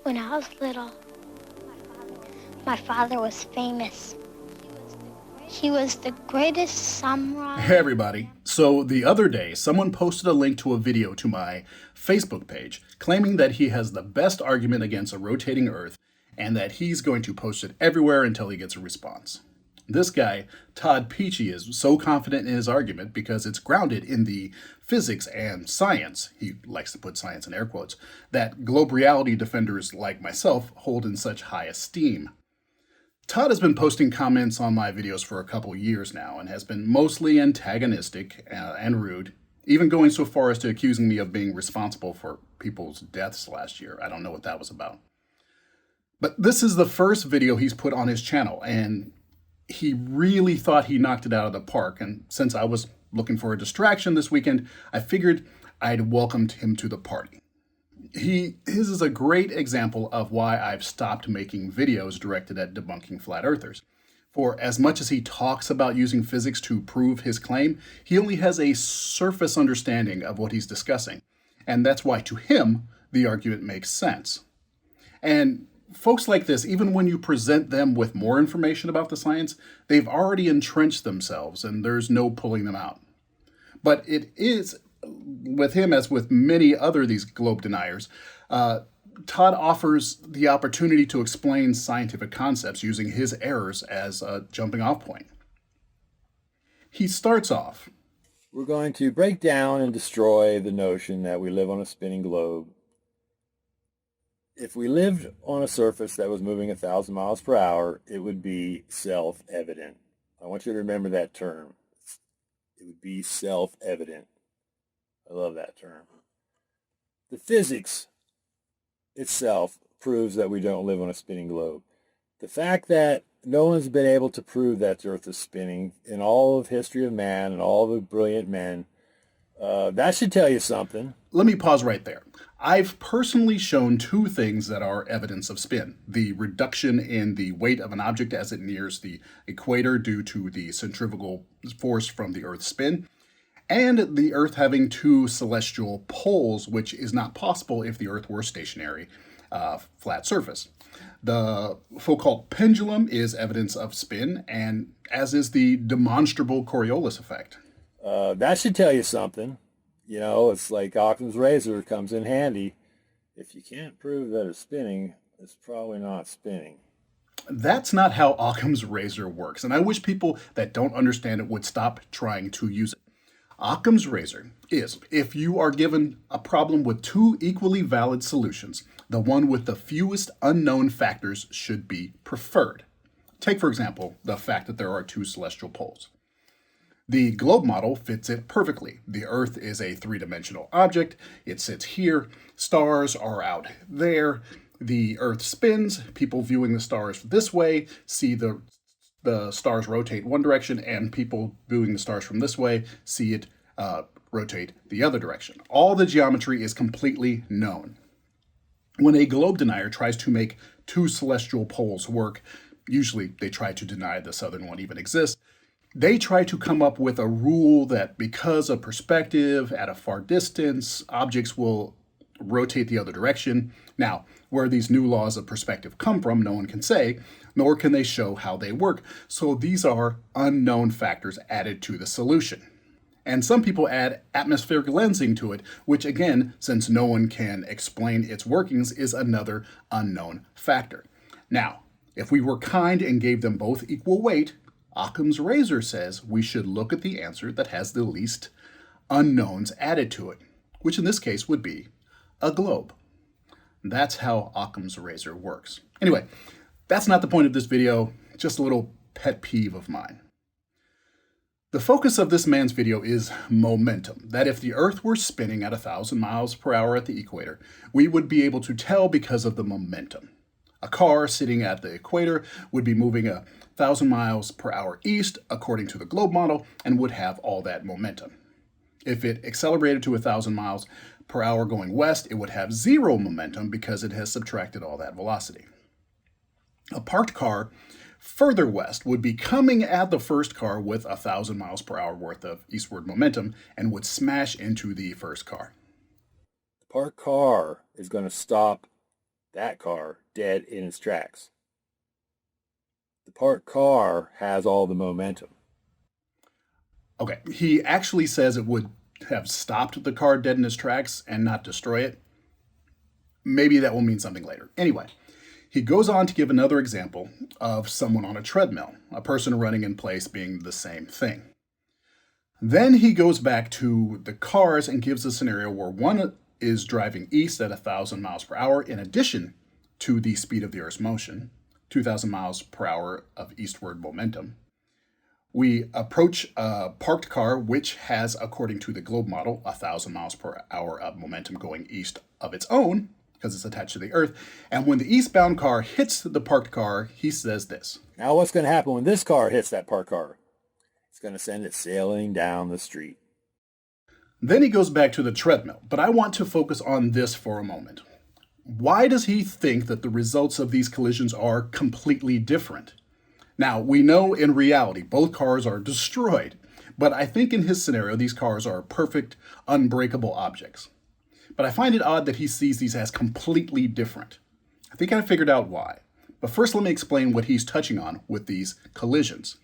When I was little, my father was famous. He was the greatest samurai. Hey everybody. So the other day, someone posted a link to a video to my Facebook page claiming that he has the best argument against a rotating Earth and that he's going to post it everywhere until he gets a response. This guy, Todd Peachy, is so confident in his argument because it's grounded in the physics and science, he likes to put science in air quotes, that globe reality defenders like myself hold in such high esteem. Todd has been posting comments on my videos for a couple years now and has been mostly antagonistic and rude, even going so far as to accusing me of being responsible for people's deaths last year. I don't know what that was about. But this is the first video he's put on his channel, and he really thought he knocked it out of the park. And since I was looking for a distraction this weekend, I figured I'd welcomed him to the party. His is a great example of why I've stopped making videos directed at debunking flat earthers. For as much as he talks about using physics to prove his claim, he only has a surface understanding of what he's discussing. And that's why to him, the argument makes sense. And folks like this, even when you present them with more information about the science, they've already entrenched themselves and there's no pulling them out. But it is, with him as with many other these globe deniers, Todd offers the opportunity to explain scientific concepts using his errors as a jumping off point. He starts off. We're going to break down and destroy the notion that we live on a spinning globe. If we lived on a surface that was moving 1,000 miles per hour, it would be self-evident. I want you to remember that term. It would be self-evident. I love that term. The physics itself proves that we don't live on a spinning globe. The fact that no one's been able to prove that the Earth is spinning in all of history of man and all of the brilliant men, that should tell you something. Let me pause right there. I've personally shown two things that are evidence of spin. The reduction in the weight of an object as it nears the equator due to the centrifugal force from the Earth's spin, and the Earth having two celestial poles, which is not possible if the Earth were a stationary, flat surface. The Foucault pendulum is evidence of spin, and as is the demonstrable Coriolis effect. That should tell you something. You know, it's like Occam's razor comes in handy. If you can't prove that it's spinning, it's probably not spinning. That's not how Occam's razor works, and I wish people that don't understand it would stop trying to use it. Occam's razor is, if you are given a problem with two equally valid solutions, the one with the fewest unknown factors should be preferred. Take, for example, the fact that there are two celestial poles. The globe model fits it perfectly. The Earth is a three-dimensional object. It sits here. Stars are out there. The Earth spins. People viewing the stars this way see the stars rotate one direction, and people viewing the stars from this way see it rotate the other direction. All the geometry is completely known. When a globe denier tries to make two celestial poles work, usually they try to deny the southern one even exists. They try to come up with a rule that because of perspective at a far distance, objects will rotate the other direction. Now, where these new laws of perspective come from, no one can say, nor can they show how they work. So these are unknown factors added to the solution. And some people add atmospheric lensing to it, which again, since no one can explain its workings, is another unknown factor. Now, if we were kind and gave them both equal weight, Occam's razor says we should look at the answer that has the least unknowns added to it, which in this case would be a globe. That's how Occam's razor works. Anyway, that's not the point of this video, just a little pet peeve of mine. The focus of this man's video is momentum, that if the Earth were spinning at 1,000 miles per hour at the equator, we would be able to tell because of the momentum. A car sitting at the equator would be moving 1,000 miles per hour east, according to the globe model, and would have all that momentum. If it accelerated to 1,000 miles per hour going west, it would have zero momentum because it has subtracted all that velocity. A parked car further west would be coming at the first car with 1,000 miles per hour worth of eastward momentum and would smash into the first car. The parked car is going to stop that car dead in its tracks. The parked car has all the momentum. Okay, he actually says it would have stopped the car dead in its tracks and not destroy it. Maybe that will mean something later. Anyway, he goes on to give another example of someone on a treadmill, a person running in place being the same thing. Then he goes back to the cars and gives a scenario where one is driving east at 1,000 miles per hour in addition to the speed of the Earth's motion, 2,000 miles per hour of eastward momentum. We approach a parked car which has, according to the globe model, 1,000 miles per hour of momentum going east of its own, because it's attached to the Earth. And when the eastbound car hits the parked car, he says this. Now what's going to happen when this car hits that parked car? It's going to send it sailing down the street. Then he goes back to the treadmill, but I want to focus on this for a moment. Why does he think that the results of these collisions are completely different? Now, we know in reality both cars are destroyed, but I think in his scenario these cars are perfect, unbreakable objects. But I find it odd that he sees these as completely different. I think I figured out why. But first let me explain what he's touching on with these collisions.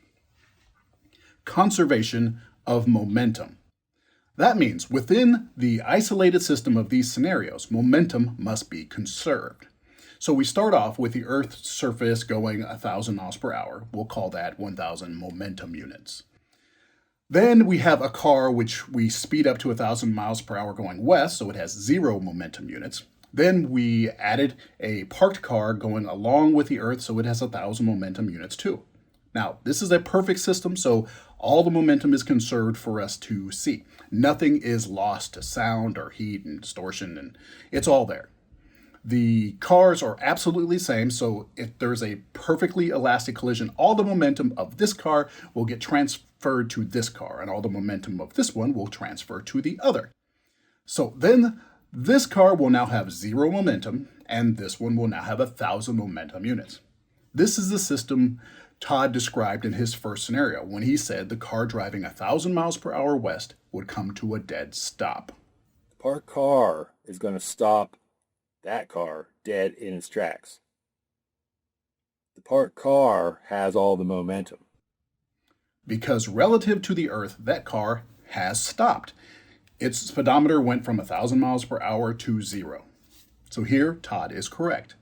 Conservation of momentum. That means within the isolated system of these scenarios, momentum must be conserved. So we start off with the Earth's surface going 1,000 miles per hour. We'll call that 1,000 momentum units. Then we have a car which we speed up to 1,000 miles per hour going west, so it has 0 momentum units. Then we added a parked car going along with the Earth, so it has 1,000 momentum units too. Now, this is a perfect system, so all the momentum is conserved for us to see. Nothing is lost to sound or heat and distortion, and it's all there. The cars are absolutely the same, so if there's a perfectly elastic collision, all the momentum of this car will get transferred to this car, and all the momentum of this one will transfer to the other. So then this car will now have 0 momentum, and this one will now have 1,000 momentum units. This is the system Todd described in his first scenario when he said the car driving 1,000 miles per hour west would come to a dead stop. The parked car is going to stop that car dead in its tracks. The parked car has all the momentum. Because relative to the Earth, that car has stopped. Its speedometer went from 1,000 miles per hour to 0. So here, Todd is correct.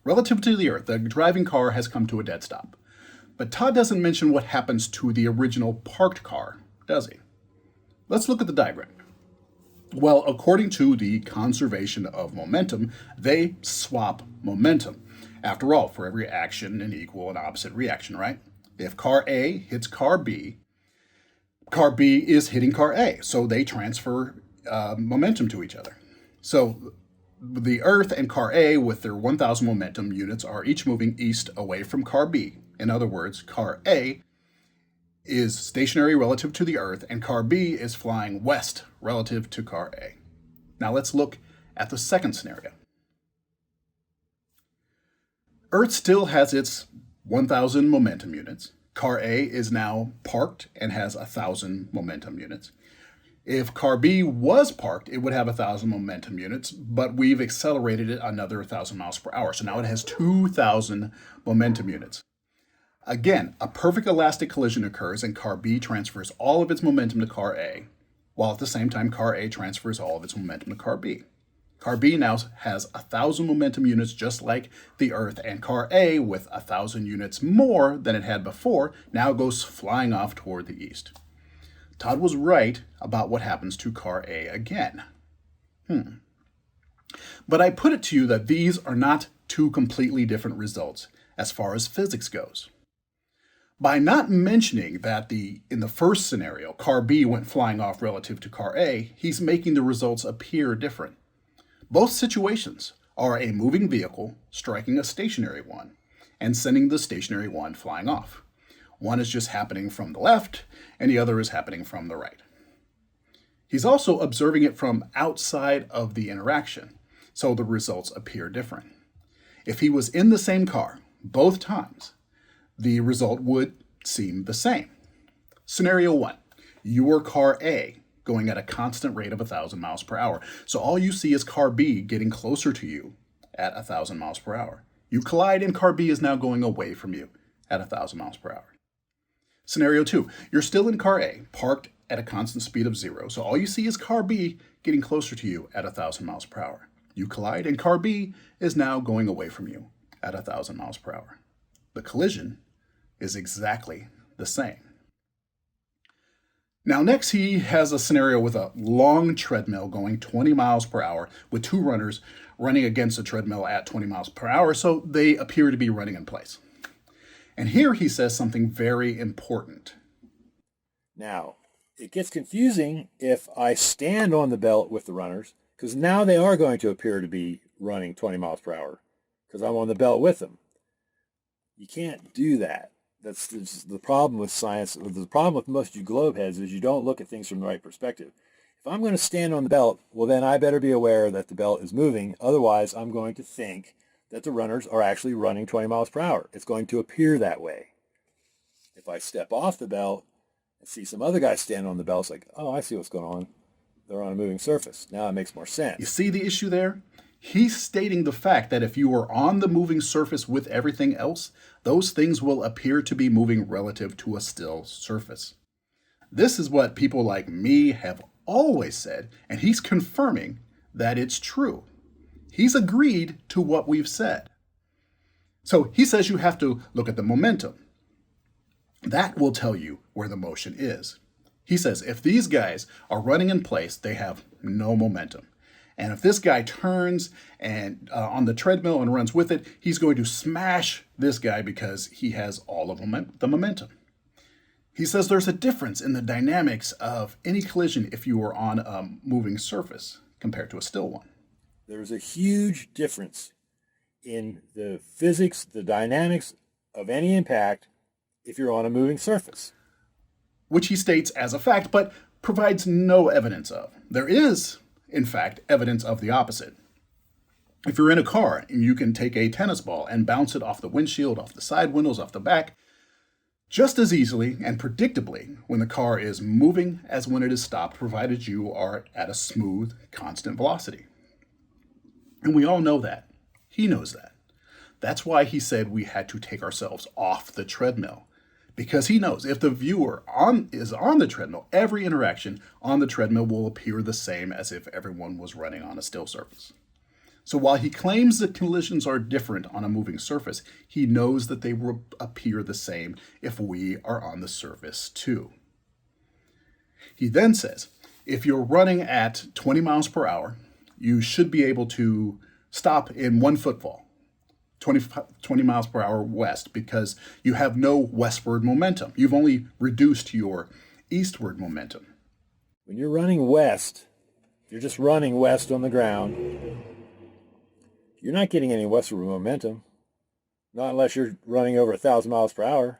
Relative to the Earth, the driving car has come to a dead stop. But Todd doesn't mention what happens to the original parked car, does he? Let's look at the diagram. Well, according to the conservation of momentum, they swap momentum. After all, for every action, an equal and opposite reaction, right? If car A hits car B is hitting car A, so they transfer momentum to each other. So the Earth and car A with their 1,000 momentum units are each moving east away from car B. In other words, car A is stationary relative to the Earth, and car B is flying west relative to car A. Now let's look at the second scenario. Earth still has its 1,000 momentum units. Car A is now parked and has 1,000 momentum units. If car B was parked, it would have 1,000 momentum units, but we've accelerated it another 1,000 miles per hour. So now it has 2,000 momentum units. Again, a perfect elastic collision occurs and car B transfers all of its momentum to car A, while at the same time car A transfers all of its momentum to car B. Car B now has 1,000 momentum units just like the Earth, and car A, with 1,000 units more than it had before, now goes flying off toward the east. Todd was right about what happens to car A again. But I put it to you that these are not two completely different results as far as physics goes. By not mentioning that in the first scenario, car B went flying off relative to car A, he's making the results appear different. Both situations are a moving vehicle striking a stationary one and sending the stationary one flying off. One is just happening from the left, and the other is happening from the right. He's also observing it from outside of the interaction, so the results appear different. If he was in the same car both times, the result would seem the same. Scenario 1, your car A going at a constant rate of 1,000 miles per hour. So all you see is car B getting closer to you at 1,000 miles per hour. You collide and car B is now going away from you at 1,000 miles per hour. Scenario 2, you're still in car A, parked at a constant speed of 0. So all you see is car B getting closer to you at 1,000 miles per hour. You collide and car B is now going away from you at 1,000 miles per hour. The collision is exactly the same. Now next he has a scenario with a long treadmill going 20 miles per hour with two runners running against the treadmill at 20 miles per hour, so they appear to be running in place. And here he says something very important. Now, it gets confusing if I stand on the belt with the runners, because now they are going to appear to be running 20 miles per hour, because I'm on the belt with them. You can't do that. That's the problem with science. The problem with most of you globe heads is you don't look at things from the right perspective. If I'm going to stand on the belt, well then I better be aware that the belt is moving. Otherwise, I'm going to think that the runners are actually running 20 miles per hour. It's going to appear that way. If I step off the belt and see some other guys stand on the belt, it's like, oh, I see what's going on. They're on a moving surface. Now it makes more sense. You see the issue there? He's stating the fact that if you are on the moving surface with everything else, those things will appear to be moving relative to a still surface. This is what people like me have always said, and he's confirming that it's true. He's agreed to what we've said. So he says you have to look at the momentum. That will tell you where the motion is. He says if these guys are running in place, they have no momentum. And if this guy turns and on the treadmill and runs with it, he's going to smash this guy because he has all of the momentum. He says there's a difference in the dynamics of any collision if you are on a moving surface compared to a still one. There's a huge difference in the physics, the dynamics of any impact if you're on a moving surface. Which he states as a fact, but provides no evidence of. There is, in fact, evidence of the opposite. If you're in a car and you can take a tennis ball and bounce it off the windshield, off the side windows, off the back, just as easily and predictably when the car is moving as when it is stopped, provided you are at a smooth, constant velocity. And we all know that. He knows that. That's why he said we had to take ourselves off the treadmill. Because he knows if the viewer is on the treadmill, every interaction on the treadmill will appear the same as if everyone was running on a still surface. So while he claims that collisions are different on a moving surface, he knows that they will appear the same if we are on the surface too. He then says, if you're running at 20 miles per hour, you should be able to stop in one footfall. 20 miles per hour west, because you have no westward momentum. You've only reduced your eastward momentum. When you're running west, if you're just running west on the ground, you're not getting any westward momentum. Not unless you're running over 1,000 miles per hour.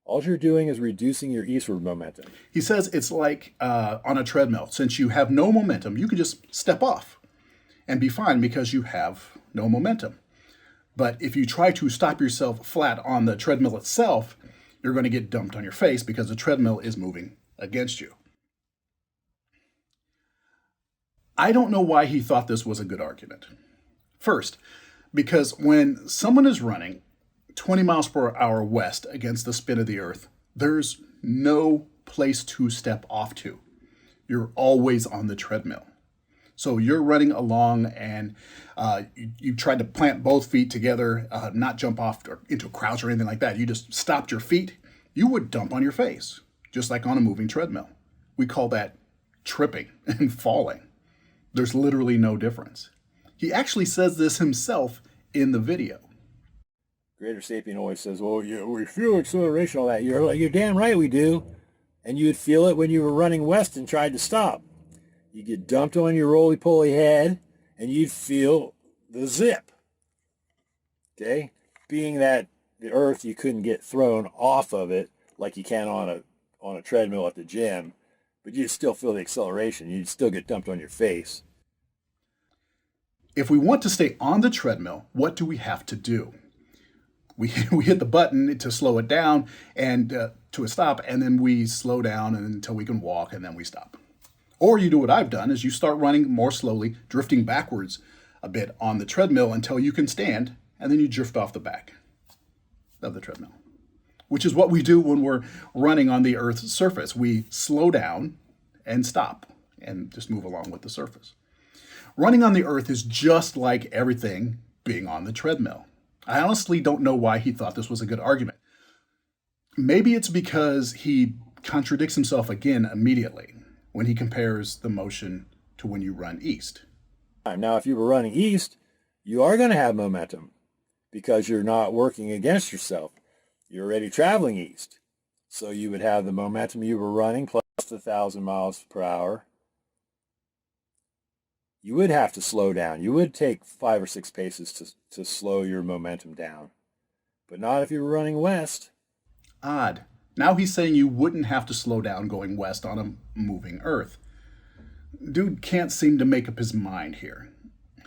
All you're doing is reducing your eastward momentum. He says it's like on a treadmill. Since you have no momentum, you can just step off and be fine because you have no momentum. But if you try to stop yourself flat on the treadmill itself, you're going to get dumped on your face because the treadmill is moving against you. I don't know why he thought this was a good argument. First, because when someone is running 20 miles per hour west against the spin of the earth, there's no place to step off to. You're always on the treadmill. So you're running along and you tried to plant both feet together, not jump off into a crouch or anything like that. You just stopped your feet. You would dump on your face, just like on a moving treadmill. We call that tripping and falling. There's literally no difference. He actually says this himself in the video. Greater Sapien always says, well, we feel acceleration, all that. You're damn right we do. And you would feel it when you were running west and tried to stop. You get dumped on your roly-poly head, and you'd feel the zip. Okay? Being that the earth, you couldn't get thrown off of it like you can on a treadmill at the gym, but you'd still feel the acceleration. You'd still get dumped on your face. If we want to stay on the treadmill, what do we have to do? We hit the button to slow it down and to a stop, and then we slow down until we can walk, and then we stop. Or you do what I've done, is you start running more slowly, drifting backwards a bit on the treadmill until you can stand, and then you drift off the back of the treadmill, which is what we do when we're running on the Earth's surface. We slow down and stop and just move along with the surface. Running on the Earth is just like everything being on the treadmill. I honestly don't know why he thought this was a good argument. Maybe it's because he contradicts himself again immediately when he compares the motion to when you run east. Now, if you were running east, you are going to have momentum because you're not working against yourself. You're already traveling east. So you would have the momentum you were running plus the 1,000 miles per hour. You would have to slow down. You would take 5 or 6 paces to slow your momentum down. But not if you were running west. Odd. Now he's saying you wouldn't have to slow down going west on a moving Earth. Dude can't seem to make up his mind here.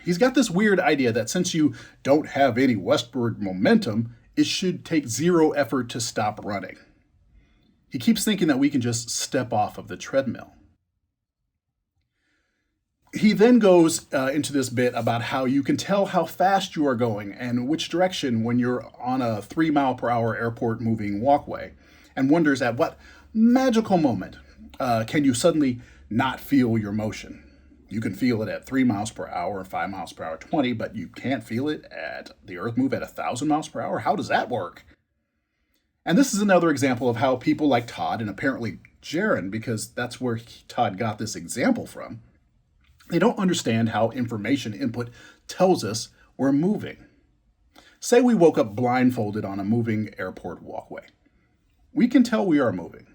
He's got this weird idea that since you don't have any westward momentum, it should take 0 effort to stop running. He keeps thinking that we can just step off of the treadmill. He then goes into this bit about how you can tell how fast you are going and which direction when you're on a 3-mile-per-hour airport moving walkway, and wonders at what magical moment can you suddenly not feel your motion. You can feel it at 3 miles per hour, 5 miles per hour, 20, but you can't feel it at the Earth move at 1,000 miles per hour? How does that work? And this is another example of how people like Todd, and apparently Jaron, because that's where Todd got this example from, they don't understand how information input tells us we're moving. Say we woke up blindfolded on a moving airport walkway. We can tell we are moving.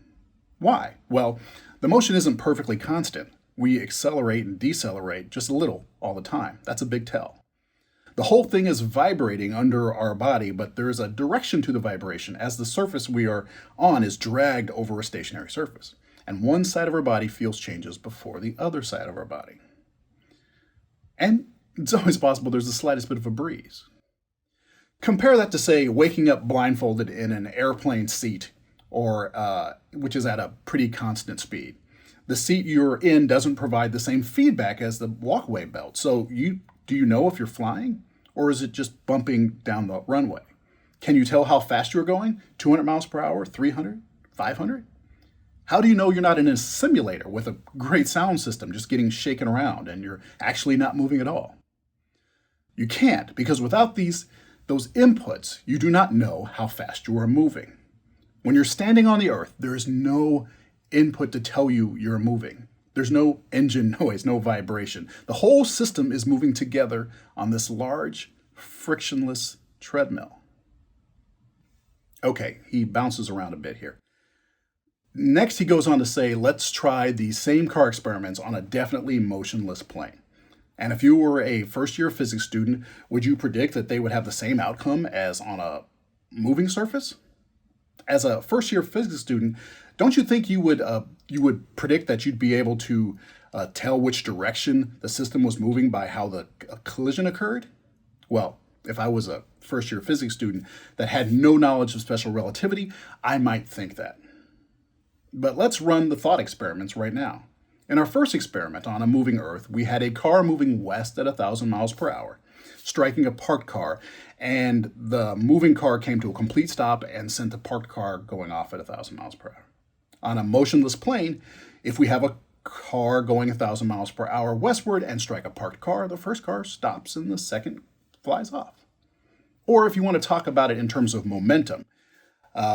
Why? Well, the motion isn't perfectly constant. We accelerate and decelerate just a little all the time. That's a big tell. The whole thing is vibrating under our body, but there is a direction to the vibration as the surface we are on is dragged over a stationary surface. And one side of our body feels changes before the other side of our body. And it's always possible there's the slightest bit of a breeze. Compare that to, say, waking up blindfolded in an airplane seat, or which is at a pretty constant speed. The seat you're in doesn't provide the same feedback as the walkway belt. So do you know if you're flying, or is it just bumping down the runway? Can you tell how fast you're going? 200 miles per hour, 300, 500? How do you know you're not in a simulator with a great sound system just getting shaken around and you're actually not moving at all? You can't, because without those inputs, you do not know how fast you are moving. When you're standing on the Earth, there is no input to tell you you're moving. There's no engine noise, no vibration. The whole system is moving together on this large, frictionless treadmill. Okay, he bounces around a bit here. Next, he goes on to say, let's try the same car experiments on a definitely motionless plane. And if you were a first-year physics student, would you predict that they would have the same outcome as on a moving surface? As a first-year physics student, don't you think you would predict that you'd be able to tell which direction the system was moving by how the collision occurred? Well, if I was a first-year physics student that had no knowledge of special relativity, I might think that. But let's run the thought experiments right now. In our first experiment on a moving Earth, we had a car moving west at 1,000 miles per hour, striking a parked car, and the moving car came to a complete stop and sent the parked car going off at 1,000 miles per hour. On a motionless plane, if we have a car going 1,000 miles per hour westward and strike a parked car, the first car stops and the second flies off. Or if you want to talk about it in terms of momentum,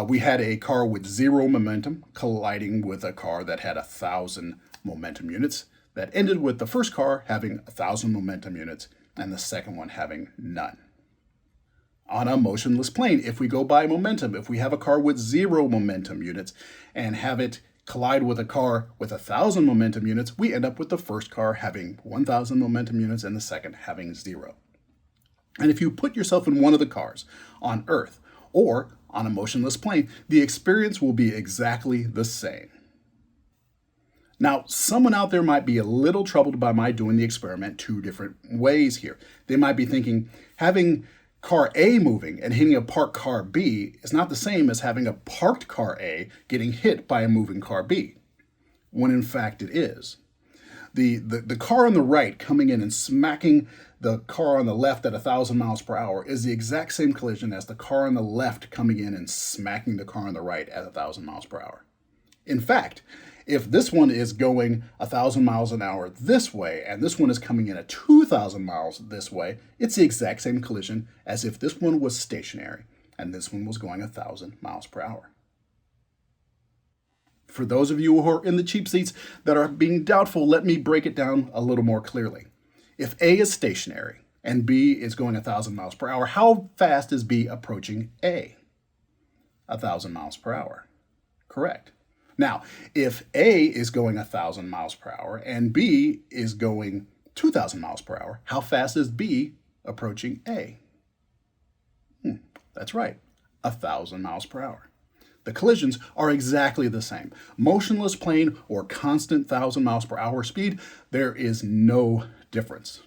we had a car with 0 momentum colliding with a car that had 1,000 momentum units that ended with the first car having 1,000 momentum units and the second one having none. On a motionless plane, if we go by momentum, if we have a car with 0 momentum units and have it collide with a car with 1,000 momentum units, we end up with the first car having 1,000 momentum units and the second having 0. And if you put yourself in one of the cars on Earth or on a motionless plane, the experience will be exactly the same. Now, someone out there might be a little troubled by my doing the experiment 2 different ways here. They might be thinking having car A moving and hitting a parked car B is not the same as having a parked car A getting hit by a moving car B, when in fact it is. The car on the right coming in and smacking the car on the left at 1,000 miles per hour is the exact same collision as the car on the left coming in and smacking the car on the right at 1,000 miles per hour. In fact, if this one is going 1,000 miles an hour this way and this one is coming in at 2,000 miles this way, it's the exact same collision as if this one was stationary and this one was going 1,000 miles per hour. For those of you who are in the cheap seats that are being doubtful, let me break it down a little more clearly. If A is stationary and B is going 1,000 miles per hour, how fast is B approaching A? 1,000 miles per hour. Correct. Now, if A is going 1,000 miles per hour and B is going 2,000 miles per hour, how fast is B approaching A? That's right, 1,000 miles per hour. The collisions are exactly the same. Motionless plane or constant 1,000 miles per hour speed, there is no difference.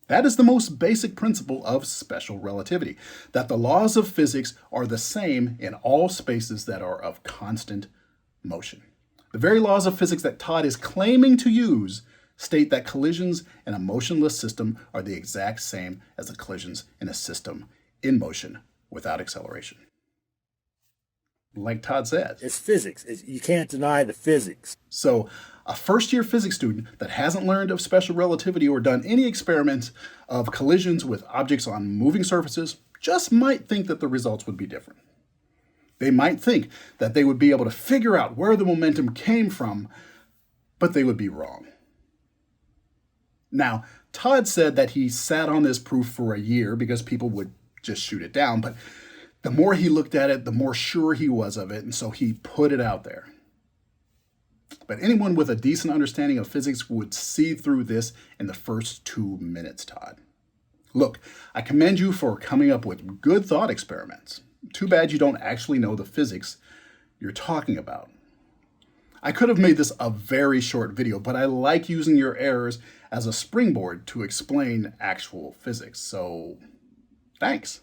That is the most basic principle of special relativity, that the laws of physics are the same in all spaces that are of constant motion. The very laws of physics that Todd is claiming to use state that collisions in a motionless system are the exact same as the collisions in a system in motion without acceleration. Like Todd said, it's physics. You can't deny the physics. So a first-year physics student that hasn't learned of special relativity or done any experiments of collisions with objects on moving surfaces just might think that the results would be different. They might think that they would be able to figure out where the momentum came from, but they would be wrong. Now, Todd said that he sat on this proof for a year because people would just shoot it down, but the more he looked at it, the more sure he was of it, and so he put it out there. But anyone with a decent understanding of physics would see through this in the first 2 minutes, Todd. Look, I commend you for coming up with good thought experiments. Too bad you don't actually know the physics you're talking about. I could have made this a very short video, but I like using your errors as a springboard to explain actual physics, so thanks.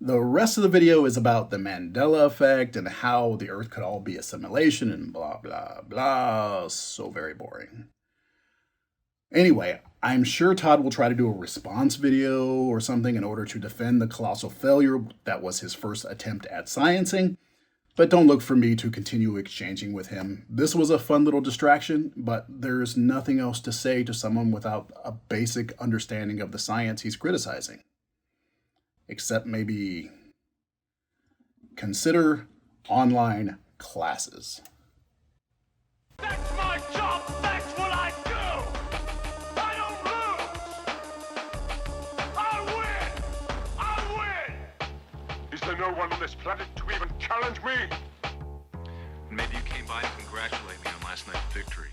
The rest of the video is about the Mandela effect and how the Earth could all be a simulation and blah, blah, blah. So very boring. Anyway, I'm sure Todd will try to do a response video or something in order to defend the colossal failure that was his first attempt at sciencing, but don't look for me to continue exchanging with him. This was a fun little distraction, but there's nothing else to say to someone without a basic understanding of the science he's criticizing. Except maybe consider online classes. That's my job! That's what I do! I don't lose! I win! Is there no one on this planet to even challenge me? Maybe you came by to congratulate me on last night's victory.